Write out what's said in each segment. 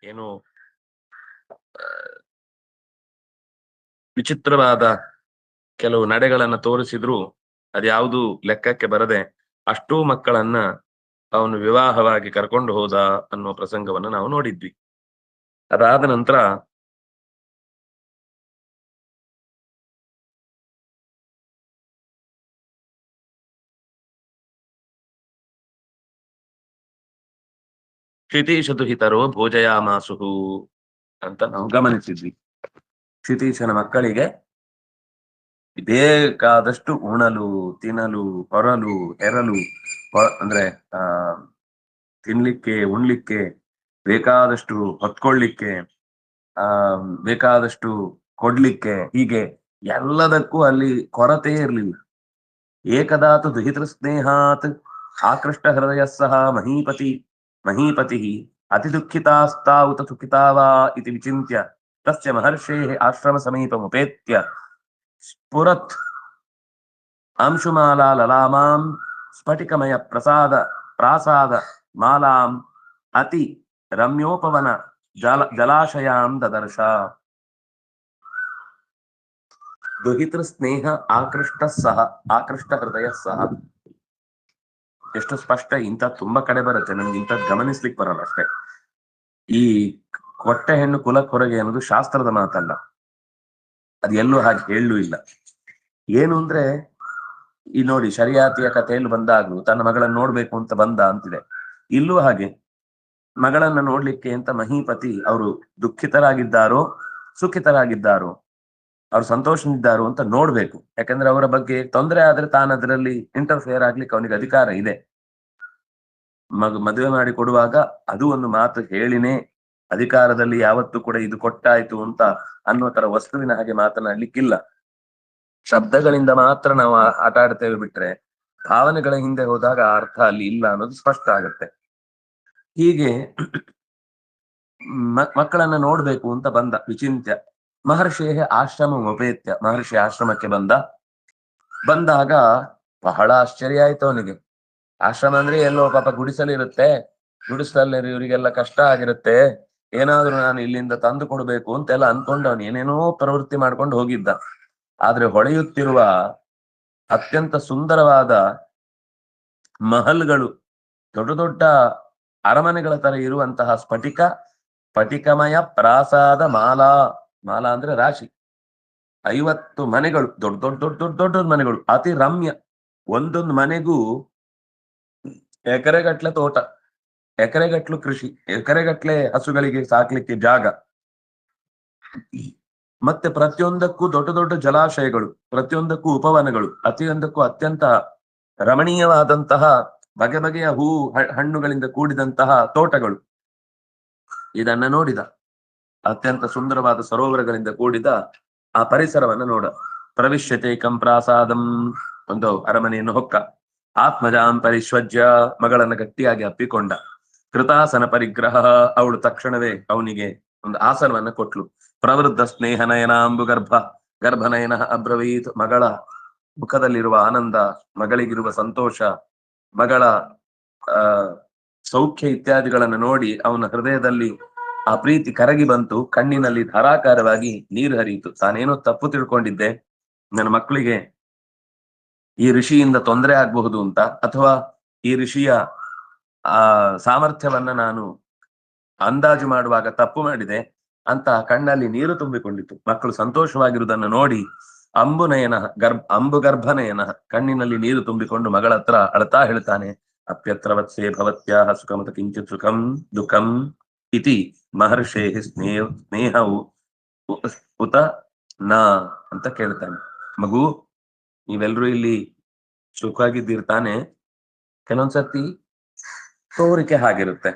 ಏನು ವಿಚಿತ್ರವಾದ ಕೆಲವು ನಡೆಗಳನ್ನ ತೋರಿಸಿದ್ರು ಅದ್ಯಾವುದು ಲೆಕ್ಕಕ್ಕೆ ಬರದೆ ಅಷ್ಟೂ ಮಕ್ಕಳನ್ನ ಅವನು ವಿವಾಹವಾಗಿ ಕರ್ಕೊಂಡು ಹೋದ ಅನ್ನುವ ಪ್ರಸಂಗವನ್ನು ನಾವು ನೋಡಿದ್ವಿ. ಅದಾದ ನಂತರ ಕ್ಷಿತೀಶತು ಹಿತರೋ ಭೋಜಯಾಮಾಸುಹು ಅಂತ ನಾವು ಗಮನಿಸಿದ್ವಿ. ಕ್ಷಿತೀಶನ ಮಕ್ಕಳಿಗೆ ಬೇಕಾದಷ್ಟು ಉಣಲು, ತಿನ್ನಲು, ಹೊರಲು, ಎರಲು, ಅಂದ್ರೆ ಆ ತಿನ್ಲಿಕ್ಕೆ, ಉಣ್ಲಿಕ್ಕೆ, ಬೇಕಾದಷ್ಟು ಹೊತ್ಕೊಳ್ಳಿಕ್ಕೆ, ಬೇಕಾದಷ್ಟು ಕೊಡ್ಲಿಕ್ಕೆ, ಹೀಗೆ ಎಲ್ಲದಕ್ಕೂ ಅಲ್ಲಿ ಕೊರತೆ ಇರಲಿಲ್ಲ. ಏಕದಾತು ದುಹಿತೃ ಸ್ನೇಹಾತ್ ಆಕೃಷ್ಟ ಹೃದಯ ಸಹ ಮಹೀಪತಿ ಅತಿ ದುಃಖಿತಾಸ್ತಾ ಉತ ಸುಖಿತಾ ವಾ ಇತಿ ವಿಚಿಂತ್ಯ ತಸ್ಯ ಮಹರ್ಷೇಃ ಆಶ್ರಮ ಸಮೀಪಮುಪೇತ್ಯ ಸ್ಫುರತ್ ಅಂಶುಮಾಲಾ ಲಲಾಮಾಂ ಸ್ಫಟಿಕಮಯ ಪ್ರಾಸಾದ ಮಾಲಾಂ ಅತಿ ರಮ್ಯೋಪವನ ಜಲಾಶಯಾಂ ದದರ್ಶ. ದುಹಿತೃ ಸ್ನೇಹ ಆಕೃಷ್ಟ ಹೃದಯ ಸಹ ಎಷ್ಟು ಸ್ಪಷ್ಟ. ಇಂಥ ತುಂಬಾ ಕಡೆ ಬರುತ್ತೆ, ನಮ್ಗೆ ಇಂಥದ್ದು ಗಮನಿಸ್ಲಿಕ್ಕೆ ಬರಲ್ಲ ಅಷ್ಟೇ. ಈ ಕೊಟ್ಟೆ ಹೆಣ್ಣು ಕುಲಕ್ ಹೊರಗೆ ಅನ್ನೋದು ಶಾಸ್ತ್ರದ ಮಾತಲ್ಲ, ಅದು ಎಲ್ಲೂ ಹಾಗೆ ಹೇಳೂ ಇಲ್ಲ. ಏನು ಅಂದ್ರೆ ಈ ನೋಡಿ, ಶರಿಯಾತಿಯ ಕಥೆಯಲ್ಲಿ ಬಂದಾಗ್ಲೂ ತನ್ನ ಮಗಳನ್ನ ನೋಡ್ಬೇಕು ಅಂತ ಬಂದ ಅಂತಿದೆ. ಇಲ್ಲೂ ಹಾಗೆ ಮಗಳನ್ನ ನೋಡ್ಲಿಕ್ಕೆ ಅಂತ ಮಹೀಪತಿ ಅವರು ದುಃಖಿತರಾಗಿದ್ದಾರೋ ಸುಖಿತರಾಗಿದ್ದಾರೋ, ಅವ್ರು ಸಂತೋಷದಿದ್ದಾರೋ ಅಂತ ನೋಡ್ಬೇಕು. ಯಾಕಂದ್ರೆ ಅವರ ಬಗ್ಗೆ ತೊಂದರೆ ಆದ್ರೆ ತಾನು ಅದರಲ್ಲಿ ಇಂಟರ್ಫಿಯರ್ ಆಗ್ಲಿಕ್ಕೆ ಅವನಿಗೆ ಅಧಿಕಾರ ಇದೆ. ಮದುವೆ ಮಾಡಿ ಕೊಡುವಾಗ ಅದು ಒಂದು ಮಾತು ಹೇಳಿನೇ ಅಧಿಕಾರದಲ್ಲಿ ಯಾವತ್ತೂ ಕೂಡ ಇದು ಕೊಟ್ಟಾಯ್ತು ಅಂತ ಅನ್ನೋ ತರ ವಸ್ತುವಿನ ಹಾಗೆ ಮಾತನಾಡ್ಲಿಕ್ಕಿಲ್ಲ. ಶಬ್ದಗಳಿಂದ ಮಾತ್ರ ನಾವು ಆಟ ಆಡ್ತೇವೆ ಬಿಟ್ರೆ ಭಾವನೆಗಳ ಹಿಂದೆ ಹೋದಾಗ ಅರ್ಥ ಅಲ್ಲಿ ಇಲ್ಲ ಅನ್ನೋದು ಸ್ಪಷ್ಟ ಆಗತ್ತೆ. ಹೀಗೆ ಮಕ್ಕಳನ್ನ ನೋಡ್ಬೇಕು ಅಂತ ಬಂದ ವಿಚಿಂತ್ಯ ಮಹರ್ಷಿಯ ಆಶ್ರಮ ಉಪೇತ್ಯ, ಮಹರ್ಷಿ ಆಶ್ರಮಕ್ಕೆ ಬಂದಾಗ ಬಹಳ ಆಶ್ಚರ್ಯ ಆಯ್ತು ಅವನಿಗೆ. ಆಶ್ರಮ ಅಂದ್ರೆ ಎಲ್ಲೋ ಪಾಪ ಗುಡಿಸಲಿರುತ್ತೆ, ಗುಡಿಸಲಲ್ಲಿ ಇವರಿಗೆಲ್ಲ ಕಷ್ಟ ಆಗಿರುತ್ತೆ, ಏನಾದ್ರೂ ನಾನು ಇಲ್ಲಿಂದ ತಂದು ಕೊಡ್ಬೇಕು ಅಂತೆಲ್ಲ ಅನ್ಕೊಂಡು ಅವನು ಏನೇನೋ ಪ್ರವೃತ್ತಿ ಮಾಡ್ಕೊಂಡು ಹೋಗಿದ್ದ. ಆದ್ರೆ ಹೊಳೆಯುತ್ತಿರುವ ಅತ್ಯಂತ ಸುಂದರವಾದ ಮಹಲ್ಗಳು, ದೊಡ್ಡ ದೊಡ್ಡ ಅರಮನೆಗಳ ತರ ಇರುವಂತಹ ಸ್ಫಟಿಕಮಯ ಪ್ರಾಸಾದ ಮಾಲಾ ಅಂದ್ರೆ ರಾಶಿ, 50 ಮನೆಗಳು, ದೊಡ್ಡ ಮನೆಗಳು, ಅತಿ ರಮ್ಯ. ಒಂದೊಂದು ಮನೆಗೂ ಎಕರೆಗಟ್ಲೆ ತೋಟ, ಎಕರೆಗಟ್ಲು ಕೃಷಿ, ಎಕರೆಗಟ್ಲೆ ಹಸುಗಳಿಗೆ ಸಾಕ್ಲಿಕ್ಕೆ ಜಾಗ, ಮತ್ತೆ ಪ್ರತಿಯೊಂದಕ್ಕೂ ದೊಡ್ಡ ಜಲಾಶಯಗಳು, ಪ್ರತಿಯೊಂದಕ್ಕೂ ಉಪವನಗಳು, ಅತ್ಯಂತ ರಮಣೀಯವಾದಂತಹ ಬಗೆಯ ಹೂ ಹಣ್ಣುಗಳಿಂದ ಕೂಡಿದಂತಹ ತೋಟಗಳು. ಇದನ್ನ ನೋಡಿದ. ಅತ್ಯಂತ ಸುಂದರವಾದ ಸರೋವರಗಳಿಂದ ಕೂಡಿದ ಆ ಪರಿಸರವನ್ನು ನೋಡ. ಪ್ರವಿಶ್ಯತೆ ಕಂಪ್ರಾಸಾದಂ, ಒಂದು ಅರಮನೆಯನ್ನು ಹೊಕ್ಕ. ಆತ್ಮಜಾಂ ಪರಿಶ್ವಜ್ಯ, ಮಗಳನ್ನ ಗಟ್ಟಿಯಾಗಿ ಅಪ್ಪಿಕೊಂಡ. ಕೃತಾಸನ ಪರಿಗ್ರಹ, ಅವಳು ತಕ್ಷಣವೇ ಅವನಿಗೆ ಒಂದು ಆಸನವನ್ನ ಕೊಟ್ಲು. ಪ್ರವೃದ್ಧ ಸ್ನೇಹ ನಯನಾಂಬು ಗರ್ಭನಯನ ಅಬ್ರವೀತ್, ಮಗಳ ಮುಖದಲ್ಲಿರುವ ಆನಂದ, ಮಗಳಿಗಿರುವ ಸಂತೋಷ, ಮಗಳ ಸೌಖ್ಯ ಇತ್ಯಾದಿಗಳನ್ನು ನೋಡಿ ಅವನ ಹೃದಯದಲ್ಲಿ ಆ ಪ್ರೀತಿ ಕರಗಿ ಬಂತು. ಕಣ್ಣಿನಲ್ಲಿ ಧಾರಾಕಾರವಾಗಿ ನೀರು ಹರಿಯಿತು. ತಾನೇನೋ ತಪ್ಪು ತಿಳ್ಕೊಂಡಿದ್ದೆ, ನನ್ನ ಮಕ್ಕಳಿಗೆ ಈ ಋಷಿಯಿಂದ ತೊಂದರೆ ಆಗಬಹುದು ಅಂತ, ಅಥವಾ ಈ ಋಷಿಯ ಸಾಮರ್ಥ್ಯವನ್ನ ನಾನು ಅಂದಾಜು ಮಾಡುವಾಗ ತಪ್ಪು ಮಾಡಿದೆ ಅಂತ ಕಣ್ಣಲ್ಲಿ ನೀರು ತುಂಬಿಕೊಂಡಿತ್ತು. ಮಕ್ಕಳು ಸಂತೋಷವಾಗಿರುವುದನ್ನು ನೋಡಿ ಅಂಬು ಗರ್ಭನಯನ, ಕಣ್ಣಿನಲ್ಲಿ ನೀರು ತುಂಬಿಕೊಂಡು ಮಗಳ ಹತ್ರ ಅಳ್ತಾ ಹೇಳ್ತಾನೆ, ಅಪ್ಯತ್ರ ವತ್ಸೆ ಭವತ್ಯಾಹ ಸುಖಮತ ಕಿಂಚಿತ್ ಸುಖಂ ದುಃಖಂ ಇತಿ ಮಹರ್ಷೇ ಸ್ನೇಹವು ಉತ ನ ಅಂತ ಕೇಳ್ತಾನೆ. ಮಗು, ನೀವೆಲ್ರೂ ಇಲ್ಲಿ ಸುಖವಾಗಿದ್ದಿರ್ತಾನೆ, ಕೆಲವೊಂದ್ಸರ್ತಿ ತೋರಿಕೆ ಹಾಗಿರುತ್ತೆ,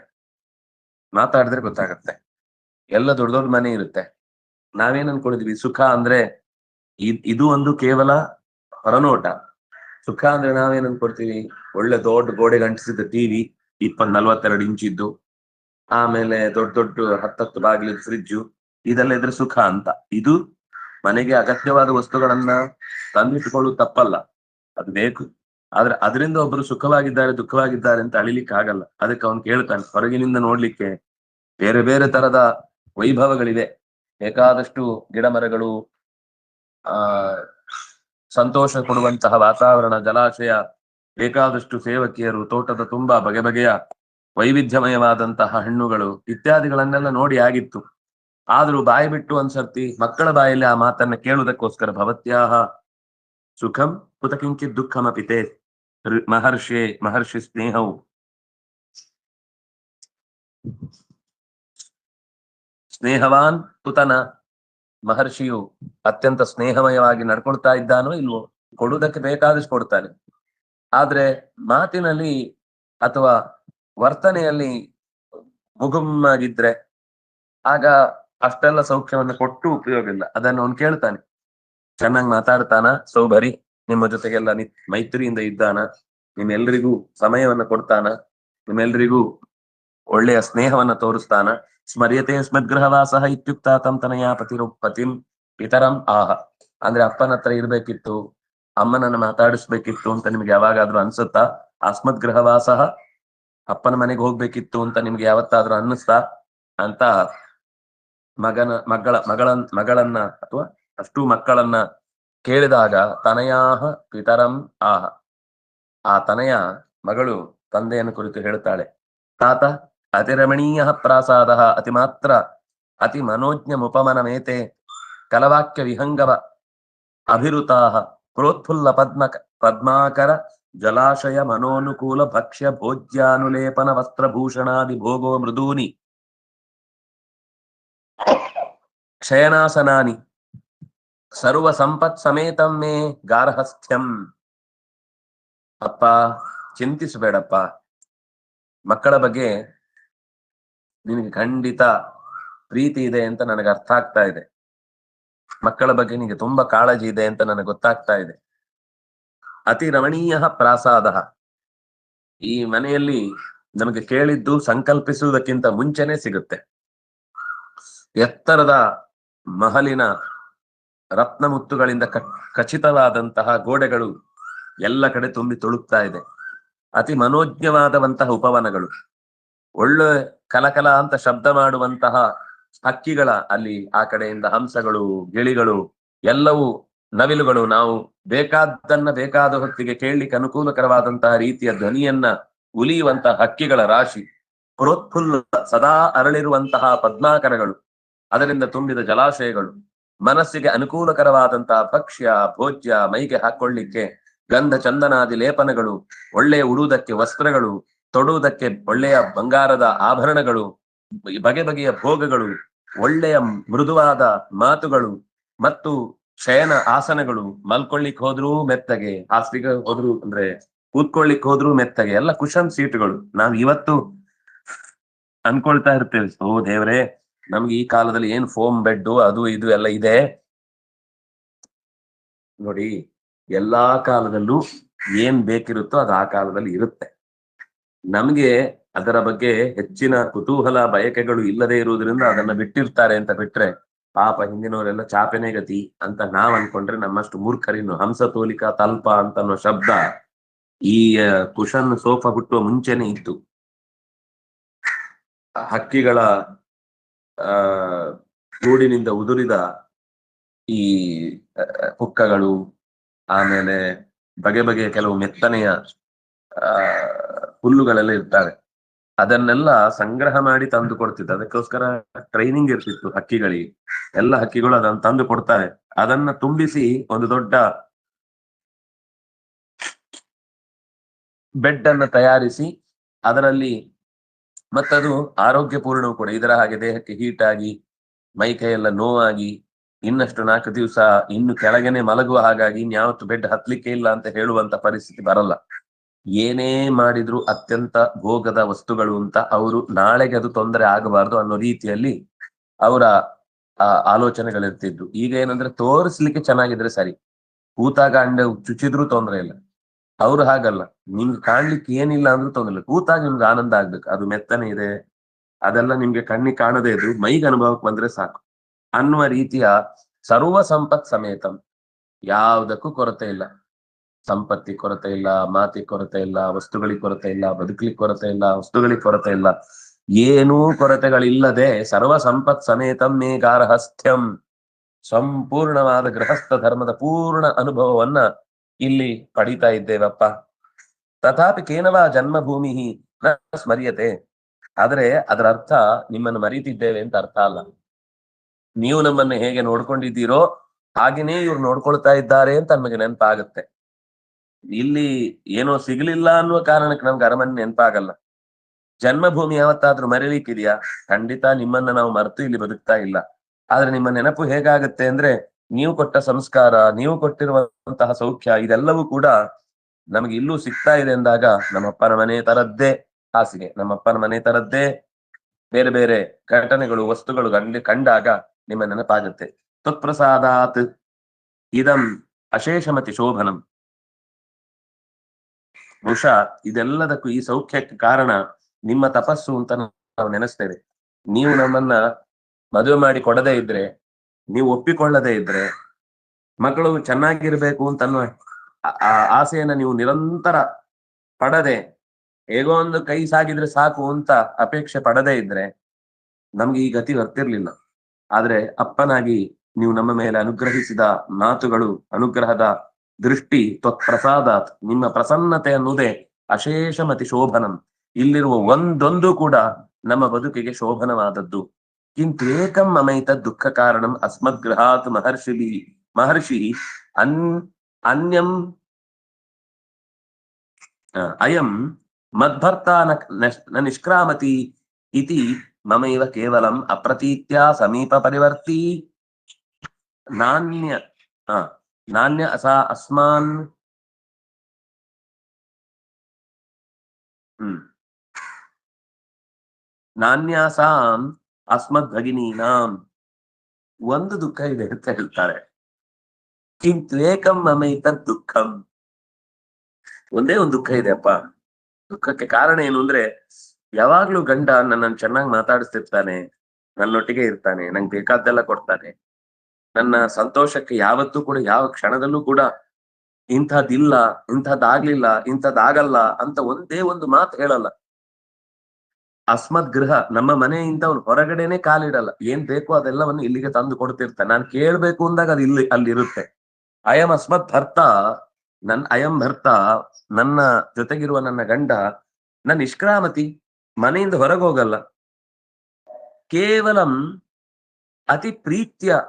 ಮಾತಾಡಿದ್ರೆ ಗೊತ್ತಾಗತ್ತೆ. ಎಲ್ಲ ದೊಡ್ಡ ಮನೆ ಇರುತ್ತೆ, ನಾವೇನ್ ಅನ್ಕೊಂಡಿದ್ವಿ ಸುಖ ಅಂದ್ರೆ ಇದು ಒಂದು ಕೇವಲ ಹೊರನೋಟ. ಸುಖ ಅಂದ್ರೆ ನಾವೇನ್ ಅನ್ಕೊಡ್ತೀವಿ, ಒಳ್ಳೆ ದೊಡ್ಡ ಗೋಡೆಗೆ ಅಂಟಿಸಿದ ಟಿವಿ, 20-42 ಇಂಚಿದ್ದು, ಆಮೇಲೆ ದೊಡ್ಡ 10 ಬಾಗಿಲಿದ ಫ್ರಿಡ್ಜು, ಇದೆಲ್ಲ ಇದ್ರೆ ಸುಖ ಅಂತ. ಇದು ಮನೆಗೆ ಅಗತ್ಯವಾದ ವಸ್ತುಗಳನ್ನ ತಂದಿಟ್ಟುಕೊಳ್ಳುವುದು ತಪ್ಪಲ್ಲ, ಅದು ಬೇಕು. ಆದ್ರೆ ಅದರಿಂದ ಒಬ್ರು ಸುಖವಾಗಿದ್ದಾರೆ ದುಃಖವಾಗಿದ್ದಾರೆ ಅಂತ ಅಳಿಲಿಕ್ಕೆ ಆಗಲ್ಲ. ಅದಕ್ಕೆ ಅವನು ಕೇಳ್ತಾನೆ, ಹೊರಗಿನಿಂದ ನೋಡ್ಲಿಕ್ಕೆ ಬೇರೆ ಬೇರೆ ತರದ ವೈಭವಗಳಿವೆ. ಬೇಕಾದಷ್ಟು ಗಿಡ ಮರಗಳು, ಆ ಸಂತೋಷ ಕೊಡುವಂತಹ ವಾತಾವರಣ, ಜಲಾಶಯ, ಬೇಕಾದಷ್ಟು ಸೇವಕಿಯರು, ತೋಟದ ತುಂಬಾ ಬಗೆ ಬಗೆಯ ವೈವಿಧ್ಯಮಯವಾದಂತಹ ಹಣ್ಣುಗಳು ಇತ್ಯಾದಿಗಳನ್ನೆಲ್ಲ ನೋಡಿ ಆಗಿತ್ತು. ಆದ್ರೂ ಬಾಯಿ ಬಿಟ್ಟು ಒಂದ್ಸರ್ತಿ ಮಕ್ಕಳ ಬಾಯಲ್ಲಿ ಆ ಮಾತನ್ನ ಕೇಳುವುದಕ್ಕೋಸ್ಕರ ಭವತ್ಯಾಹ ಸುಖಂ ಕುತ ಕಿಂಚಿತ್ ದುಃಖಮಪಿತೆ ಮಹರ್ಷಿ ಸ್ನೇಹವು ಸ್ನೇಹವಾನ್ ಕುತನ. ಮಹರ್ಷಿಯು ಅತ್ಯಂತ ಸ್ನೇಹಮಯವಾಗಿ ನಡ್ಕೊಳ್ತಾ ಇದ್ದಾನೋ ಇಲ್ವೋ, ಕೊಡುವುದಕ್ಕೆ ಬೇಕಾದಷ್ಟು ಕೊಡ್ತಾನೆ. ಆದ್ರೆ ಮಾತಿನಲ್ಲಿ ಅಥವಾ ವರ್ತನೆಯಲ್ಲಿ ಮುಗುಮ್ಮಾಗಿದ್ರೆ ಆಗ ಅಷ್ಟೆಲ್ಲ ಸೌಖ್ಯವನ್ನು ಕೊಟ್ಟು ಉಪಯೋಗ ಇಲ್ಲ. ಅದನ್ನು ಅವನು ಕೇಳ್ತಾನೆ. ಚೆನ್ನಾಗಿ ಮಾತಾಡ್ತಾನ ಸೌಭರಿ, ನಿಮ್ಮ ಜೊತೆಗೆಲ್ಲ ಮೈತ್ರಿಯಿಂದ ಇದ್ದಾನ, ನಿಮ್ಮೆಲ್ರಿಗೂ ಸಮಯವನ್ನ ಕೊಡ್ತಾನ, ನಿಮ್ಮೆಲ್ರಿಗೂ ಒಳ್ಳೆಯ ಸ್ನೇಹವನ್ನ ತೋರಿಸ್ತಾನ. ಸ್ಮರ್ಯತೆ ಸ್ಮದ್ಗೃಹವಾಸ ಇತ್ಯುಕ್ತ ತಂತನಯ ಪತಿಂ ಪಿತರಂ ಆಹ. ಅಂದ್ರೆ ಅಪ್ಪನ ಹತ್ರ ಇರ್ಬೇಕಿತ್ತು, ಅಮ್ಮನನ್ನ ಮಾತಾಡಿಸ್ಬೇಕಿತ್ತು ಅಂತ ನಿಮ್ಗೆ ಯಾವಾಗಾದ್ರೂ ಅನ್ಸುತ್ತಾ? ಅಸ್ಮದ್ಗೃಹವಾಸ, ಅಪ್ಪನ ಮನೆಗೆ ಹೋಗ್ಬೇಕಿತ್ತು ಅಂತ ನಿಮ್ಗೆ ಯಾವತ್ತಾದ್ರೂ ಅನ್ನಿಸ್ತಾ ಅಂತ ಮಗಳನ್ನ ಅಥವಾ ಅಷ್ಟೂ ಮಕ್ಕಳನ್ನ ಕೇಳಿದಾಗ ತನಯಾಹ ಪಿತರಂ ಆಹ. ಆ ತನಯ ಮಗಳು ತಂದೆಯನ್ನು ಕುರಿತು ಹೇಳ್ತಾಳೆ, ತಾತ ಅತಿರಮಣೀಯ ಪ್ರಾಸಾದ ಅತಿ ಮನೋಜ್ಞ ಮುಪಮನಮೇತೆ ಕಲವಾಕ್ಯ ವಿಹಂಗವ ಅಭಿರುತಾ ಪ್ರೋತ್ಫುಲ್ಲ ಪದ್ಮಾಕರ ಜಲಾಶಯ ಮನೋನುಕೂಲ ಭಕ್ಷ್ಯ ಭೋಜ್ಯಾನುಲೇಪನ ವಸ್ತ್ರಭೂಷಣಾದಿ ಭೋಗೋ ಮೃದೂನಿ ಶಯನಾಸನಾನಿ ಸರ್ವ ಸಂಪತ್ ಸಮೇತಂ ಮೇ ಗಾರ್ಹಸ್ಥ್ಯಂ. ಅಪ್ಪ ಚಿಂತಿಸಬೇಡಪ್ಪ, ಮಕ್ಕಳ ಬಗ್ಗೆ ನಿನಗೆ ಖಂಡಿತ ಪ್ರೀತಿ ಇದೆ ಅಂತ ನನಗೆ ಅರ್ಥ ಆಗ್ತಾ ಇದೆ. ಮಕ್ಕಳ ಬಗ್ಗೆ ನಿನಗೆ ತುಂಬಾ ಕಾಳಜಿ ಇದೆ ಅಂತ ನನಗೆ ಗೊತ್ತಾಗ್ತಾ ಇದೆ. ಅತಿ ರಮಣೀಯ ಪ್ರಾಸಾದ, ಈ ಮನೆಯಲ್ಲಿ ನಮಗೆ ಕೇಳಿದ್ದು ಸಂಕಲ್ಪಿಸುವುದಕ್ಕಿಂತ ಮುಂಚೆನೆ ಸಿಗುತ್ತೆ. ಎತ್ತರದ ಮಹಲಿನ ರತ್ನ ಮುತ್ತುಗಳಿಂದ ಖಚಿತವಾದಂತಹ ಗೋಡೆಗಳು ಎಲ್ಲ ಕಡೆ ತುಂಬಿ ತುಳುಕ್ತಾ ಇದೆ. ಅತಿ ಮನೋಜ್ಞವಾದಂತಹ ಉಪವನಗಳು, ಒಳ್ಳೆ ಕಲಕಲ ಅಂತ ಶಬ್ದ ಮಾಡುವಂತಹ ಹಕ್ಕಿಗಳ, ಅಲ್ಲಿ ಆ ಕಡೆಯಿಂದ ಹಂಸಗಳು, ಗಿಳಿಗಳು, ಎಲ್ಲವೂ ನವಿಲುಗಳು, ನಾವು ಬೇಕಾದನ್ನ ಬೇಕಾದ ಹೊತ್ತಿಗೆ ಕೇಳಲಿಕ್ಕೆ ಅನುಕೂಲಕರವಾದಂತಹ ರೀತಿಯ ಧ್ವನಿಯನ್ನ ಉಲಿಯುವಂತಹ ಹಕ್ಕಿಗಳ ರಾಶಿ, ಪ್ರೋತ್ಫುಲ್ಲ ಸದಾ ಅರಳಿರುವಂತಹ ಪದ್ಮಾಕರಗಳು, ಅದರಿಂದ ತುಂಬಿದ ಜಲಾಶಯಗಳು, ಮನಸ್ಸಿಗೆ ಅನುಕೂಲಕರವಾದಂತಹ ಭಕ್ಷ್ಯ ಭೋಜ್ಯ, ಮೈಗೆ ಹಾಕೊಳ್ಳಿಕ್ಕೆ ಗಂಧ ಚಂದನಾದಿ ಲೇಪನಗಳು, ಒಳ್ಳೆಯ ಉಡುವುದಕ್ಕೆ ವಸ್ತ್ರಗಳು, ತೊಡುವುದಕ್ಕೆ ಒಳ್ಳೆಯ ಬಂಗಾರದ ಆಭರಣಗಳು, ಬಗೆ ಬಗೆಯ ಭೋಗಗಳು, ಒಳ್ಳೆಯ ಮೃದುವಾದ ಮಾತುಗಳು ಮತ್ತು ಶಯನ ಆಸನಗಳು, ಮಲ್ಕೊಳ್ಳಿಕ್ ಹೋದ್ರೂ ಮೆತ್ತಗೆ, ಹಾಸಿಗೆ ಹೋದ್ರು ಅಂದ್ರೆ ಕೂತ್ಕೊಳ್ಳಿಕ್ ಹೋದ್ರು ಮೆತ್ತಗೆ, ಎಲ್ಲ ಕುಶನ್ ಸೀಟುಗಳು. ನಾವ್ ಇವತ್ತು ಅನ್ಕೊಳ್ತಾ ಇರ್ತೇವೆ, ಓ ದೇವ್ರೆ ನಮ್ಗೆ ಈ ಕಾಲದಲ್ಲಿ ಏನ್ ಫೋಮ್ ಬೆಡ್ ಅದು ಇದು ಎಲ್ಲ ಇದೆ. ನೋಡಿ, ಎಲ್ಲಾ ಕಾಲದಲ್ಲೂ ಏನ್ ಬೇಕಿರುತ್ತೋ ಅದು ಆ ಕಾಲದಲ್ಲಿ ಇರುತ್ತೆ. ನಮ್ಗೆ ಅದರ ಬಗ್ಗೆ ಹೆಚ್ಚಿನ ಕುತೂಹಲ ಬಯಕೆಗಳು ಇಲ್ಲದೆ ಇರುವುದರಿಂದ ಅದನ್ನ ಬಿಟ್ಟಿರ್ತಾರೆ ಅಂತ ಬಿಟ್ರೆ, ಪಾಪ ಹಿಂದಿನವರೆಲ್ಲ ಚಾಪೆನೆ ಗತಿ ಅಂತ ನಾವ್ ಅನ್ಕೊಂಡ್ರೆ ನಮ್ಮಷ್ಟು ಮೂರ್ಖರಿನ್ನು. ಹಂಸತೋಲಿಕಾ ತಲ್ಪ ಅಂತ ಅನ್ನೋ ಶಬ್ದ ಈ ಕುಶನ್ ಸೋಫಾ ಹುಟ್ಟುವ ಮುಂಚೆನೆ ಇತ್ತು. ಹಕ್ಕಿಗಳ ಗೂಡಿನಿಂದ ಉದುರಿದ ಈ ಪುಕ್ಕಗಳು, ಆಮೇಲೆ ಬಗೆ ಬಗೆಯ ಕೆಲವು ಮೆತ್ತನೆಯ ಹುಲ್ಲುಗಳೆಲ್ಲ ಇರ್ತವೆ. ಅದನ್ನೆಲ್ಲ ಸಂಗ್ರಹ ಮಾಡಿ ತಂದು ಕೊಡ್ತಿತ್ತು. ಅದಕ್ಕೋಸ್ಕರ ಟ್ರೈನಿಂಗ್ ಇರ್ತಿತ್ತು ಹಕ್ಕಿಗಳಿಗೆ. ಎಲ್ಲ ಹಕ್ಕಿಗಳು ಅದನ್ನು ತಂದು ಕೊಡ್ತಾರೆ. ಅದನ್ನ ತುಂಬಿಸಿ ಒಂದು ದೊಡ್ಡ ಬೆಡ್ ಅನ್ನು ತಯಾರಿಸಿ ಅದರಲ್ಲಿ, ಮತ್ತದು ಆರೋಗ್ಯಪೂರ್ಣವೂ ಕೂಡ. ಇದರ ಹಾಗೆ ದೇಹಕ್ಕೆ ಹೀಟ್ ಆಗಿ ಮೈ ಕೈಯೆಲ್ಲ ನೋವಾಗಿ ಇನ್ನಷ್ಟು 4 ದಿವಸ ಇನ್ನು ಕೆಳಗನೆ ಮಲಗುವ ಹಾಗಾಗಿ ಇನ್ಯಾವತ್ತು ಬೆಡ್ ಹತ್ಲಿಕ್ಕೆ ಇಲ್ಲ ಅಂತ ಹೇಳುವಂತ ಪರಿಸ್ಥಿತಿ ಬರಲ್ಲ. ಏನೇ ಮಾಡಿದ್ರು ಅತ್ಯಂತ ಭೋಗದ ವಸ್ತುಗಳು ಅಂತ ಅವರು ನಾಳೆಗೆ ಅದು ತೊಂದರೆ ಆಗಬಾರ್ದು ಅನ್ನೋ ರೀತಿಯಲ್ಲಿ ಅವರ ಆಲೋಚನೆಗಳಿರ್ತಿದ್ರು. ಈಗ ಏನಂದ್ರೆ ತೋರಿಸ್ಲಿಕ್ಕೆ ಚೆನ್ನಾಗಿದ್ರೆ ಸರಿ, ಕೂತಾಗ ಅಂಡೆ ಚುಚ್ಚಿದ್ರು ತೊಂದರೆ ಇಲ್ಲ. ಅವ್ರು ಹಾಗಲ್ಲ, ನಿಮ್ಗೆ ಕಾಣ್ಲಿಕ್ಕೆ ಏನಿಲ್ಲ ಅಂದ್ರೂ ತೊಂದ್ರೆ ಇಲ್ಲ, ಕೂತಾಗ ನಿಮ್ಗೆ ಆನಂದ ಆಗ್ಬೇಕು. ಅದು ಮೆತ್ತನೆ ಇದೆ, ಅದೆಲ್ಲ ನಿಮ್ಗೆ ಕಣ್ಣಿಗೆ ಕಾಣದೇ ಇದ್ರು ಮೈಗೆ ಅನುಭವಕ್ಕೆ ಬಂದ್ರೆ ಸಾಕು ಅನ್ನುವ ರೀತಿಯ ಸರ್ವ ಸಂಪತ್ ಸಮೇತಂ. ಯಾವುದಕ್ಕೂ ಕೊರತೆ ಇಲ್ಲ. ಸಂಪತ್ತಿ ಕೊರತೆ ಇಲ್ಲ, ಮಾತಿ ಕೊರತೆ ಇಲ್ಲ, ವಸ್ತುಗಳಿಗೆ ಕೊರತೆ ಇಲ್ಲ, ಬದುಕಲಿಕ್ಕೆ ಕೊರತೆ ಇಲ್ಲ, ವಸ್ತುಗಳಿಗೆ ಕೊರತೆ ಇಲ್ಲ. ಏನೂ ಕೊರತೆಗಳಿಲ್ಲದೆ ಸರ್ವ ಸಂಪತ್ ಸಮೇತಂ ಮೇ ಗಾರ್ಹಸ್ಥ್ಯಂ, ಸಂಪೂರ್ಣವಾದ ಗೃಹಸ್ಥ ಧರ್ಮದ ಪೂರ್ಣ ಅನುಭವವನ್ನ ಇಲ್ಲಿ ಪಡಿತಾ ಇದ್ದೇವಪ್ಪ. ತಥಾಪಿ ಕೇನವ ಜನ್ಮಭೂಮಿ ನ ಸ್ಮರ್ಯತೆ, ಆದರೆ ಅದರ ಅರ್ಥ ನಿಮ್ಮನ್ನು ಮರೀತಿದ್ದೇವೆ ಅಂತ ಅರ್ಥ ಅಲ್ಲ. ನೀವು ನಮ್ಮನ್ನು ಹೇಗೆ ನೋಡ್ಕೊಂಡಿದ್ದೀರೋ ಹಾಗೇನೇ ಇವ್ರು ನೋಡ್ಕೊಳ್ತಾ ಇದ್ದಾರೆ ಅಂತ ನಮಗೆ ನೆನಪಾಗುತ್ತೆ. ಇಲ್ಲಿ ಏನೋ ಸಿಗ್ಲಿಲ್ಲ ಅನ್ನುವ ಕಾರಣಕ್ಕೆ ನಮ್ಗೆ ಅರಮನೆ ನೆನಪಾಗಲ್ಲ. ಜನ್ಮಭೂಮಿ ಯಾವತ್ತಾದ್ರೂ ಮರೀಲಿಕ್ಕಿದೆಯಾ? ಖಂಡಿತ ನಿಮ್ಮನ್ನ ನಾವು ಮರೆತು ಇಲ್ಲಿ ಬದುಕ್ತಾ ಇಲ್ಲ. ಆದ್ರೆ ನಿಮ್ಮ ನೆನಪು ಹೇಗಾಗುತ್ತೆ ಅಂದ್ರೆ, ನೀವು ಕೊಟ್ಟ ಸಂಸ್ಕಾರ, ನೀವು ಕೊಟ್ಟಿರುವಂತಹ ಸೌಖ್ಯ, ಇದೆಲ್ಲವೂ ಕೂಡ ನಮಗೆ ಇಲ್ಲೂ ಸಿಗ್ತಾ ಇದೆ ಎಂದಾಗ ನಮ್ಮಪ್ಪನ ಮನೆ ತರದ್ದೇ ಹಾಸಿಗೆ, ನಮ್ಮಪ್ಪನ ಮನೆ ತರದ್ದೇ ಬೇರೆ ಬೇರೆ ಘಟನೆಗಳು, ವಸ್ತುಗಳು ಕಂಡಾಗ ನಿಮ್ಮ ನೆನಪಾಗುತ್ತೆ. ತತ್ಪ್ರಸಾದಾತ್ ಇದಂ ಅಶೇಷಮತಿ ಶೋಭನಂ. ಬಹುಶಃ ಇದೆಲ್ಲದಕ್ಕೂ, ಈ ಸೌಖ್ಯಕ್ಕೆ ಕಾರಣ ನಿಮ್ಮ ತಪಸ್ಸು ಅಂತ ನಾವು ನೆನೆಸ್ತೇವೆ. ನೀವು ನಮ್ಮನ್ನ ಮದುವೆ ಮಾಡಿ ಕೊಡದೇ ಇದ್ರೆ, ನೀವು ಒಪ್ಪಿಕೊಳ್ಳದೇ ಇದ್ರೆ, ಮಕ್ಕಳು ಚೆನ್ನಾಗಿರ್ಬೇಕು ಅಂತ ಅನ್ನುವ ಆಸೆಯನ್ನ ನೀವು ನಿರಂತರ ಪಡದೆ, ಹೇಗೋ ಒಂದು ಕೈ ಸಾಗಿದ್ರೆ ಸಾಕು ಅಂತ ಅಪೇಕ್ಷೆ ಪಡದೇ ಇದ್ರೆ ನಮ್ಗೆ ಈ ಗತಿ ಬರ್ತಿರ್ಲಿಲ್ಲ. ಆದ್ರೆ ಅಪ್ಪನಾಗಿ ನೀವು ನಮ್ಮ ಮೇಲೆ ಅನುಗ್ರಹಿಸಿದ ಮಾತುಗಳು, ಅನುಗ್ರಹದ ದೃಷ್ಟಿ, ತ್ವತ್ಪ್ರಸಾದಾತ್, ನಿಮ್ಮ ಪ್ರಸನ್ನತೆ ಅನ್ನುವುದೇ ಅಶೇಷಮತಿ ಶೋಭನಂ. ಇಲ್ಲಿರುವ ಒಂದೊಂದು ಕೂಡ ನಮ್ಮ ಬದುಕಿಗೆ ಶೋಭನವಾದದ್ದು. ಕಿಂತು ಏಕಂ ಮಮೈತ ದುಃಖ ಕಾರಣಂ ಅಸ್ಮದ್ ಗೃಹಾತ್ ಮಹರ್ಷಿ ಅನ್ಯಂ ಅಯಂ ಮದ್ಭರ್ತ ನ ನಿಷ್ಕ್ರಾಮತಿ ಇತಿ ಮಮೈವ ಕೇವಲಂ ಅಪ್ರತೀತ್ಯ ಸಮೀಪ ಪರಿವರ್ತಿ ನಾಣ್ಯ ಅಸಾ ಅಸ್ಮಾನ್ ನಾನ್ಯಾಸಾಂ ಅಸ್ಮದ್ ಭಗಿನೀನಾಂ. ಒಂದು ದುಃಖ ಇದೆ ಅಂತ ಹೇಳ್ತಾರೆ. ಕಿಂತ್ವೇಕಂ ಮಮೈತ ದುಃಖಂ. ಒಂದೇ ಒಂದು ದುಃಖ ಇದೆ ಅಪ್ಪ. ದುಃಖಕ್ಕೆ ಕಾರಣ ಏನು ಅಂದ್ರೆ, ಯಾವಾಗ್ಲೂ ಗಂಡ ನನ್ನನ್ನು ಚೆನ್ನಾಗಿ ಮಾತಾಡಿಸ್ತಿರ್ತಾನೆ, ನನ್ನೊಟ್ಟಿಗೆ ಇರ್ತಾನೆ, ನಂಗೆ ಬೇಕಾದ್ದೆಲ್ಲ ಕೊಡ್ತಾನೆ, ನನ್ನ ಸಂತೋಷಕ್ಕೆ ಯಾವತ್ತೂ ಕೂಡ, ಯಾವ ಕ್ಷಣದಲ್ಲೂ ಕೂಡ ಇಂಥದ್ದಿಲ್ಲ, ಇಂಥದ್ದಾಗ್ಲಿಲ್ಲ, ಇಂಥದ್ದಾಗಲ್ಲ ಅಂತ ಒಂದೇ ಒಂದು ಮಾತು ಹೇಳಲ್ಲ. ಅಸ್ಮದ್ ಗೃಹ, ನಮ್ಮ ಮನೆಯಿಂದ ಅವ್ನು ಹೊರಗಡೆನೆ ಕಾಲಿಡಲ್ಲ. ಏನ್ ಬೇಕೋ ಅದೆಲ್ಲವನ್ನು ಇಲ್ಲಿಗೆ ತಂದು ಕೊಡ್ತಿರ್ತಾನೆ. ನಾನು ಕೇಳ್ಬೇಕು ಅಂದಾಗ ಅದು ಅಲ್ಲಿರುತ್ತೆ. ಅಯಂ ಅಸ್ಮತ್ ಭರ್ತ, ಅಯಂ ಭರ್ತ, ನನ್ನ ಜೊತೆಗಿರುವ ನನ್ನ ಗಂಡ, ನನ್ನ ನಿಷ್ಕ್ರಾಮತಿ, ಮನೆಯಿಂದ ಹೊರಗೆ ಹೋಗಲ್ಲ. ಕೇವಲಂ ಅತಿ ಪ್ರೀತ್ಯ,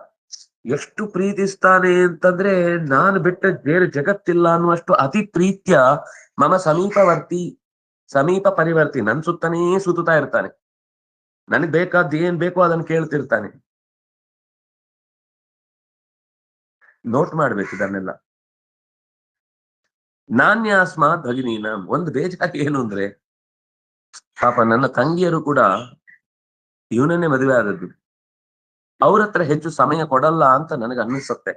ಎಷ್ಟು ಪ್ರೀತಿಸ್ತಾನೆ ಅಂತಂದ್ರೆ ನಾನು ಬಿಟ್ಟ ಬೇರೆ ಜಗತ್ತಿಲ್ಲ ಅನ್ನುವಷ್ಟು ಅತಿ ಪ್ರೀತ್ಯ. ಮಮ ಸಮೀಪ ಪರಿವರ್ತಿ, ನನ್ ಸುತ್ತನೇ ಸುತ್ತಾ ಇರ್ತಾನೆ. ನನಗ್ ಬೇಕಾದ್ ಏನ್ ಬೇಕೋ ಅದನ್ನು ಕೇಳ್ತಿರ್ತಾನೆ. ನೋಟ್ ಮಾಡ್ಬೇಕು ಇದನ್ನೆಲ್ಲ. ನಾನ್ಯಾಸ್ಮಾತ್ ಭಗಿನೀನ. ಒಂದು ಬೇಜಾರು ಏನು ಅಂದ್ರೆ, ಪಾಪ ನನ್ನ ತಂಗಿಯರು ಕೂಡ ಇವನನ್ನೇ ಮದುವೆ ಆದದ್ದು. ಅವ್ರ ಹತ್ರ ಹೆಚ್ಚು ಸಮಯ ಕೊಡಲ್ಲ ಅಂತ ನನಗೆ ಅನ್ನಿಸುತ್ತೆ.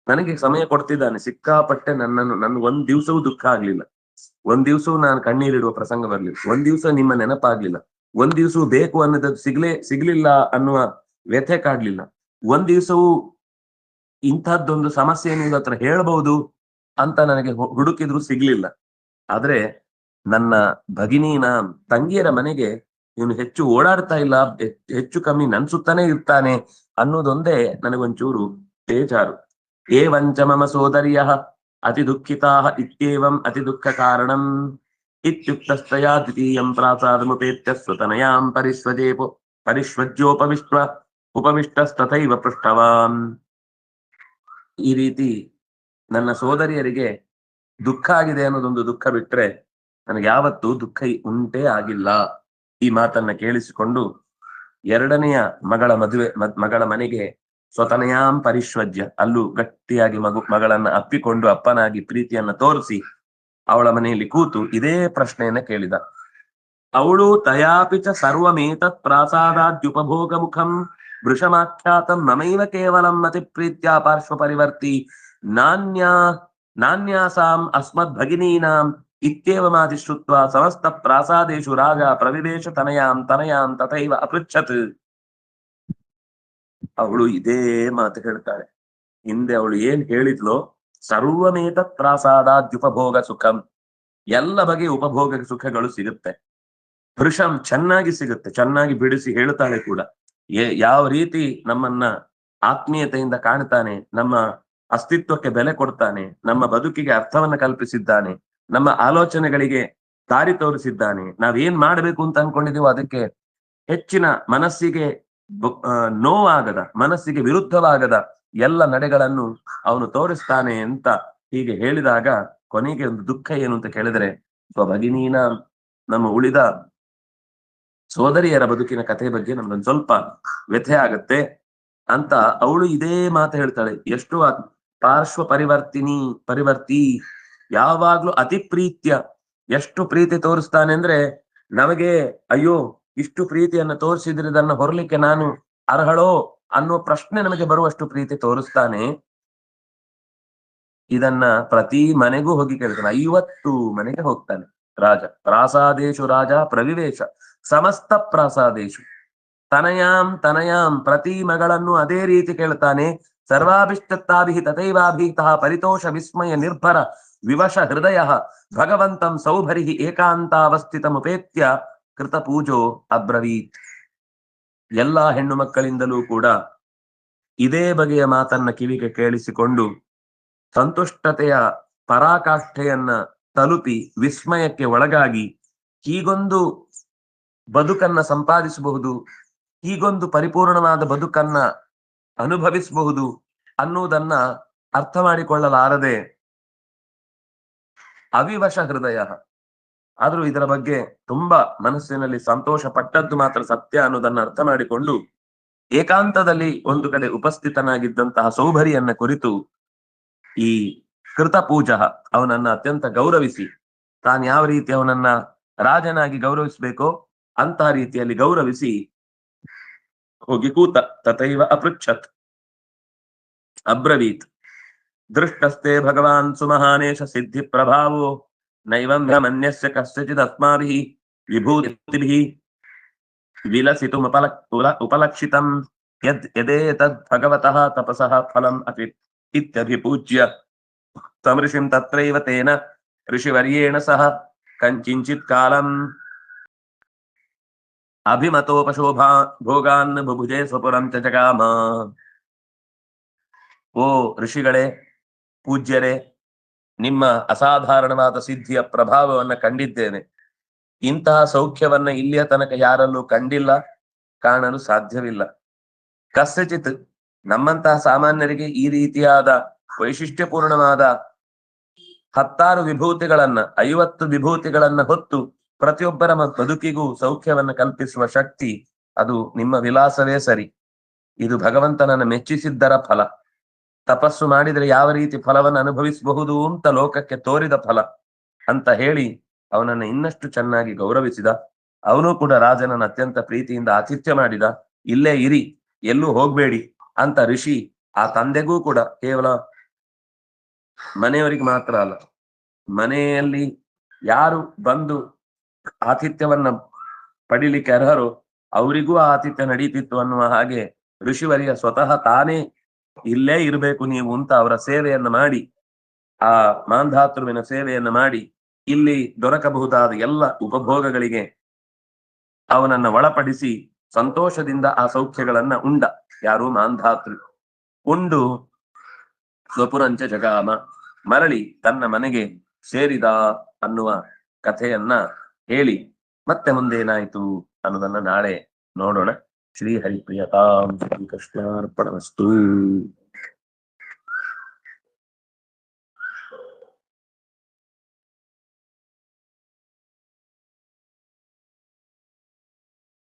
ನನಗೆ ಸಮಯ ಕೊಡ್ತಿದ್ದಾನೆ ಸಿಕ್ಕಾಪಟ್ಟೆ. ನನ್ ಒಂದ್ ದಿವ್ಸವೂ ದುಃಖ ಆಗ್ಲಿಲ್ಲ, ಒಂದ್ ದಿವ್ಸವೂ ನಾನು ಕಣ್ಣೀರಿಡುವ ಪ್ರಸಂಗ ಬರ್ಲಿಲ್ಲ, ಒಂದ್ ದಿವ್ಸ ನಿಮ್ಮ ನೆನಪಾಗ್ಲಿಲ್ಲ, ಒಂದ್ ದಿವ್ಸವೂ ಬೇಕು ಅನ್ನೋದು ಸಿಗ್ಲಿಲ್ಲ ಅನ್ನುವ ವ್ಯಥೆ ಕಾಡ್ಲಿಲ್ಲ, ಒಂದ್ ದಿವ್ಸವೂ ಇಂಥದ್ದೊಂದು ಸಮಸ್ಯೆ ನಿಮ್ಗೆ ಹತ್ರ ಹೇಳ್ಬಹುದು ಅಂತ ನನಗೆ ಹುಡುಕಿದ್ರು ಸಿಗ್ಲಿಲ್ಲ. ಆದ್ರೆ ನನ್ನ ಭಗಿನಿನ ತಂಗಿಯರ ಮನೆಗೆ ಇವನು ಹೆಚ್ಚು ಓಡಾಡ್ತಾ ಇಲ್ಲ, ಹೆಚ್ಚು ಕಮ್ಮಿ ನನ್ ಸುತ್ತಾನೆ ಇರ್ತಾನೆ ಅನ್ನೋದೊಂದೇ ನನಗೊಂಚೂರು ಬೇಜಾರು. ಏವಂಚ ಮಮ ಸೋದರ್ಯ ಅತಿ ದುಃಖಿತಾ ಇತ್ಯೇವಂ ಅತಿ ದುಃಖ ಕಾರಣಂ ಇತ್ಯುಕ್ತಸ್ತಯಾ ದ್ವಿತೀಯಂ ಪ್ರಾಸಾದಮುಪೇತ್ಯ ಸ್ವತನಯಾಂ ಉಪವಿಷ್ಟಸ್ತಥೈವ ಪೃಷ್ಟವಾನ್. ಈ ರೀತಿ ನನ್ನ ಸೋದರಿಯರಿಗೆ ದುಃಖ ಆಗಿದೆ ಅನ್ನೋದೊಂದು ದುಃಖ ಬಿಟ್ರೆ ನನಗೆ ಯಾವತ್ತೂ ದುಃಖ ಉಂಟೇ ಆಗಿಲ್ಲ. ಈ ಮಾತನ್ನ ಕೇಳಿಸಿಕೊಂಡು ಎರಡನೆಯ ಮಗಳ ಮನೆಗೆ ಸ್ವತನಯಾಂ ಪರಿಶ್ವಜ್ಯ, ಅಲ್ಲೂ ಗಟ್ಟಿಯಾಗಿ ಮಗಳನ್ನ ಅಪ್ಪಿಕೊಂಡು ಅಪ್ಪನಾಗಿ ಪ್ರೀತಿಯನ್ನ ತೋರಿಸಿ ಅವಳ ಮನೆಯಲ್ಲಿ ಕೂತು ಇದೇ ಪ್ರಶ್ನೆಯನ್ನ ಕೇಳಿದ. ಅವಳು ತಯಾಪಿಚ ಸರ್ವಮೇತತ್ ಪ್ರಾಸಾದಾದ್ಯುಪಭೋಗ ಮುಖಂ ವೃಷಮಾಖ್ಯಾತಂ ಮಮೈವ ಕೇವಲಂ ಅತಿ ಪ್ರೀತ್ಯ ಪಾರ್ಶ್ವ ಪರಿವರ್ತಿ ನಾನ್ಯಾಸಾಂ ಅಸ್ಮದ್ ಭಗಿನೀನಾಂ ಇತ್ಯೇವಮಾದಿ ಶ್ರುತ್ವಾ ಸಮಸ್ತ ಪ್ರಾಸಾದೇಶು ರಾಜ ಪ್ರವಿವೇಶ ತನಯಾಂ ತಥೈವ ಅಪೃಚ್ಛತ್. ಅವಳು ಇದೇ ಮಾತು ಹೇಳ್ತಾಳೆ. ಹಿಂದೆ ಅವಳು ಏನ್ ಹೇಳಿದ್ಲೋ, ಸರ್ವಮೇತತ್ ಪ್ರಾಸಾದಾದ್ಯುಪಭೋಗ ಸುಖಂ, ಎಲ್ಲ ಬಗೆಯ ಉಪಭೋಗ ಸುಖಗಳು ಸಿಗುತ್ತೆ. ವೃಷಂ ಚೆನ್ನಾಗಿ ಸಿಗುತ್ತೆ, ಚೆನ್ನಾಗಿ ಬಿಡಿಸಿ ಹೇಳ್ತಾಳೆ ಕೂಡ. ಯಾವ ರೀತಿ ನಮ್ಮನ್ನ ಆತ್ಮೀಯತೆಯಿಂದ ಕಾಣ್ತಾನೆ, ನಮ್ಮ ಅಸ್ತಿತ್ವಕ್ಕೆ ಬೆಲೆ ಕೊಡ್ತಾನೆ, ನಮ್ಮ ಬದುಕಿಗೆ ಅರ್ಥವನ್ನ ಕಲ್ಪಿಸಿದ್ದಾನೆ, ನಮ್ಮ ಆಲೋಚನೆಗಳಿಗೆ ದಾರಿ ತೋರಿಸಿದ್ದಾನೆ, ನಾವೇನ್ ಮಾಡ್ಬೇಕು ಅಂತ ಅನ್ಕೊಂಡಿದೀವೋ ಅದಕ್ಕೆ ಹೆಚ್ಚಿನ ಮನಸ್ಸಿಗೆ ನೋವಾಗದ, ಮನಸ್ಸಿಗೆ ವಿರುದ್ಧವಾಗದ ಎಲ್ಲ ನಡೆಗಳನ್ನು ಅವನು ತೋರಿಸ್ತಾನೆ ಅಂತ ಹೀಗೆ ಹೇಳಿದಾಗ ಕೊನೆಗೆ ಒಂದು ದುಃಖ ಏನು ಅಂತ ಕೇಳಿದ್ರೆ, ಭಗಿನೀನ ನಮ್ಮ ಉಳಿದ ಸೋದರಿಯರ ಬದುಕಿನ ಕಥೆ ಬಗ್ಗೆ ನಮ್ಗೊಂದು ಸ್ವಲ್ಪ ವ್ಯಥೆ ಆಗತ್ತೆ ಅಂತ ಅವಳು ಇದೇ ಮಾತು ಹೇಳ್ತಾಳೆ. ಎಷ್ಟು ಪಾರ್ಶ್ವ ಪರಿವರ್ತಿ, ಯಾವಾಗ್ಲೂ ಅತಿ ಪ್ರೀತ್ಯ, ಎಷ್ಟು ಪ್ರೀತಿ ತೋರಿಸ್ತಾನೆ ಅಂದ್ರೆ ನಮಗೆ ಅಯ್ಯೋ ಇಷ್ಟು ಪ್ರೀತಿಯನ್ನ ತೋರಿಸಿದ್ರೆ ಇದನ್ನ ಹೊರಲಿಕ್ಕೆ ನಾನು ಅರ್ಹಳೋ ಅನ್ನೋ ಪ್ರಶ್ನೆ ನಮಗೆ ಬರುವಷ್ಟು ಪ್ರೀತಿ ತೋರಿಸ್ತಾನೆ. ಇದನ್ನ ಪ್ರತಿ ಮನೆಗೂ ಹೋಗಿ ಕೇಳ್ತಾನೆ. 50 ಮನೆಗೆ ಹೋಗ್ತಾನೆ ರಾಜ. ಪ್ರಾಸಾದೇಶು ರಾಜ ಪ್ರವಿವೇಶ ಸಮಸ್ತ ಪ್ರಾಸಾದೇಶು ತನಯಾಂ ಪ್ರತಿ ಮಗಳನ್ನು ಅದೇ ರೀತಿ ಕೇಳ್ತಾನೆ. ಸರ್ವಾಭಿಷ್ಟತ್ತಾಭಿಹಿ ತಥೈವಾಭಿಹಿತಃ ಪರಿತೋಷ ವಿಸ್ಮಯ ನಿರ್ಭರ ವಿವಶ ಹೃದಯ ಭಗವಂತಂ ಸೌಭರಿಹಿ ಏಕಾಂತಾವಸ್ಥಿತಮುಪೇತ್ಯ ಕೃತ ಪೂಜೋ ಅಬ್ರವೀತ್. ಎಲ್ಲಾ ಹೆಣ್ಣು ಮಕ್ಕಳಿಂದಲೂ ಕೂಡ ಇದೇ ಬಗೆಯ ಮಾತನ್ನ ಕಿವಿಗೆ ಕೇಳಿಸಿಕೊಂಡು ಸಂತುಷ್ಟತೆಯ ಪರಾಕಾಷ್ಠೆಯನ್ನ ತಲುಪಿ ವಿಸ್ಮಯಕ್ಕೆ ಒಳಗಾಗಿ ಹೀಗೊಂದು ಬದುಕನ್ನ ಸಂಪಾದಿಸಬಹುದು, ಹೀಗೊಂದು ಪರಿಪೂರ್ಣವಾದ ಬದುಕನ್ನ ಅನುಭವಿಸಬಹುದು ಅನ್ನುವುದನ್ನ ಅರ್ಥ ಮಾಡಿಕೊಳ್ಳಲಾರದೆ ಅವಿವಶ ಹೃದಯ, ಆದ್ರೂ ಇದರ ಬಗ್ಗೆ ತುಂಬಾ ಮನಸ್ಸಿನಲ್ಲಿ ಸಂತೋಷ ಪಟ್ಟದ್ದು ಮಾತ್ರ ಸತ್ಯ ಅನ್ನೋದನ್ನ ಅರ್ಥ ಮಾಡಿಕೊಂಡು ಏಕಾಂತದಲ್ಲಿ ಒಂದು ಕಡೆ ಉಪಸ್ಥಿತನಾಗಿದ್ದಂತಹ ಸೌಭರಿಯನ್ನ ಕುರಿತು ಈ ಕೃತ ಪೂಜ ಅವನನ್ನ ಅತ್ಯಂತ ಗೌರವಿಸಿ, ತಾನು ಯಾವ ರೀತಿ ಅವನನ್ನ ರಾಜನಾಗಿ ಗೌರವಿಸಬೇಕೋ ಅಂತ ರೀತಿಯಲ್ಲಿ ಗೌರವಿಸಿ ಹೋಗಿ ಕೂತ. ತಥೈವ ಅಪೃಚ್ಛತ್ ಅಬ್ರವೀತ್ ದೃಷ್ಟಸ್ತೆ ಭಗವಾನ್ ಸುಮಹಾನೇಶ ಸಿದ್ಧಿ ಪ್ರಭಾವೋ ನೈವಂ ಮನ್ಯಸ್ಯ ಕಸ್ಯಚಿದ್ ಅಸ್ಮಾಭಿಃ ವಿಭೂತಿಭಿಃ ವಿಲಸಿತುಂ ಉಪಲಕ್ಷಿತಂ ಯದೇತದ್ ಭಗವತಃ ತಪಸಃ ಫಲಂ ಅಪಿ ಇತ್ಯಭಿಪೂಜ್ಯ ತಮೃಷಿಂ ತತ್ರೈವ ತೇನ ಋಷಿವರ್ಯೇಣ ಸಹ ಕಂಚಿಂಚಿತ್ ಕಾಲಂ ಅಭಿಮತೋಪಶೋಭಾ ಭೋಗಾನ್ ಬುಭುಜೆ ಸ್ವಪುರಂ ಚ ಜಗಾಮ. ಓ ಋಷಿಗಳೇ, ಪೂಜ್ಯರೇ, ನಿಮ್ಮ ಅಸಾಧಾರಣವಾದ ಸಿದ್ಧಿಯ ಪ್ರಭಾವವನ್ನ ಕಂಡಿದ್ದೇನೆ. ಇಂತಹ ಸೌಖ್ಯವನ್ನ ಇಲ್ಲಿಯ ತನಕ ಯಾರಲ್ಲೂ ಕಂಡಿಲ್ಲ, ಕಾಣಲು ಸಾಧ್ಯವಿಲ್ಲ. ಕಸ್ಯಚಿತ್ ನಮ್ಮಂತಹ ಸಾಮಾನ್ಯರಿಗೆ ಈ ರೀತಿಯಾದ ವೈಶಿಷ್ಟ್ಯಪೂರ್ಣವಾದ 10 ವಿಭೂತಿಗಳನ್ನ 50 ವಿಭೂತಿಗಳನ್ನ ಹೊತ್ತು ಪ್ರತಿಯೊಬ್ಬರ ಬದುಕಿಗೂ ಸೌಖ್ಯವನ್ನ ಕಲ್ಪಿಸುವ ಶಕ್ತಿ ಅದು ನಿಮ್ಮ ವಿಲಾಸವೇ ಸರಿ. ಇದು ಭಗವಂತನನ್ನ ಮೆಚ್ಚಿಸಿದ್ದರ ಫಲ. ತಪಸ್ಸು ಮಾಡಿದರೆ ಯಾವ ರೀತಿ ಫಲವನ್ನು ಅನುಭವಿಸಬಹುದು ಅಂತ ಲೋಕಕ್ಕೆ ತೋರಿದ ಫಲ ಅಂತ ಹೇಳಿ ಅವನನ್ನ ಇನ್ನಷ್ಟು ಚೆನ್ನಾಗಿ ಗೌರವಿಸಿದ. ಅವನು ಕೂಡ ರಾಜನನ್ನ ಅತ್ಯಂತ ಪ್ರೀತಿಯಿಂದ ಆತಿಥ್ಯ ಮಾಡಿದ. ಇಲ್ಲೇ ಇರಿ, ಎಲ್ಲೂ ಹೋಗ್ಬೇಡಿ ಅಂತ ಋಷಿ ಆ ತಂದೆಗೂ ಕೂಡ ಕೇವಲ ಮನೆಯವರಿಗೆ ಮಾತ್ರ ಅಲ್ಲ, ಮನೆಯಲ್ಲಿ ಯಾರು ಬಂದು ಆತಿಥ್ಯವನ್ನ ಪಡಿಲಿಕ್ಕೆ ಅರ್ಹರು ಅವರಿಗೂ ಆ ಆತಿಥ್ಯ ನಡೀತಿತ್ತು ಅನ್ನುವ ಹಾಗೆ ಋಷಿವರಿಯ ಸ್ವತಃ ತಾನೇ ಇಲ್ಲೇ ಇರಬೇಕು ನೀವು ಅಂತ ಅವರ ಸೇವೆಯನ್ನ ಮಾಡಿ, ಆ ಮಾಂಧಾತೃವಿನ ಸೇವೆಯನ್ನ ಮಾಡಿ ಇಲ್ಲಿ ದೊರಕಬಹುದಾದ ಎಲ್ಲ ಉಪಭೋಗಗಳಿಗೆ ಅವನನ್ನ ಒಳಪಡಿಸಿ ಸಂತೋಷದಿಂದ ಆ ಸೌಖ್ಯಗಳನ್ನ ಉಂಡ. ಯಾರು? ಮಾಂಧಾತೃ. ಉಂಡು ಸ್ವಪುರಂಚ ಜಗಾಮ, ಮರಳಿ ತನ್ನ ಮನೆಗೆ ಸೇರಿದ ಅನ್ನುವ ಕಥೆಯನ್ನ ಹೇಳಿ ಮತ್ತೆ ಮುಂದೇನಾಯ್ತು ಅನ್ನೋದನ್ನ ನಾಳೆ ನೋಡೋಣ. ಶ್ರೀ ಹರಿಪ್ರಿಯತಾಂ ಶ್ರೀ ಕೃಷ್ಣಾರ್ಪಣಮಸ್ತು.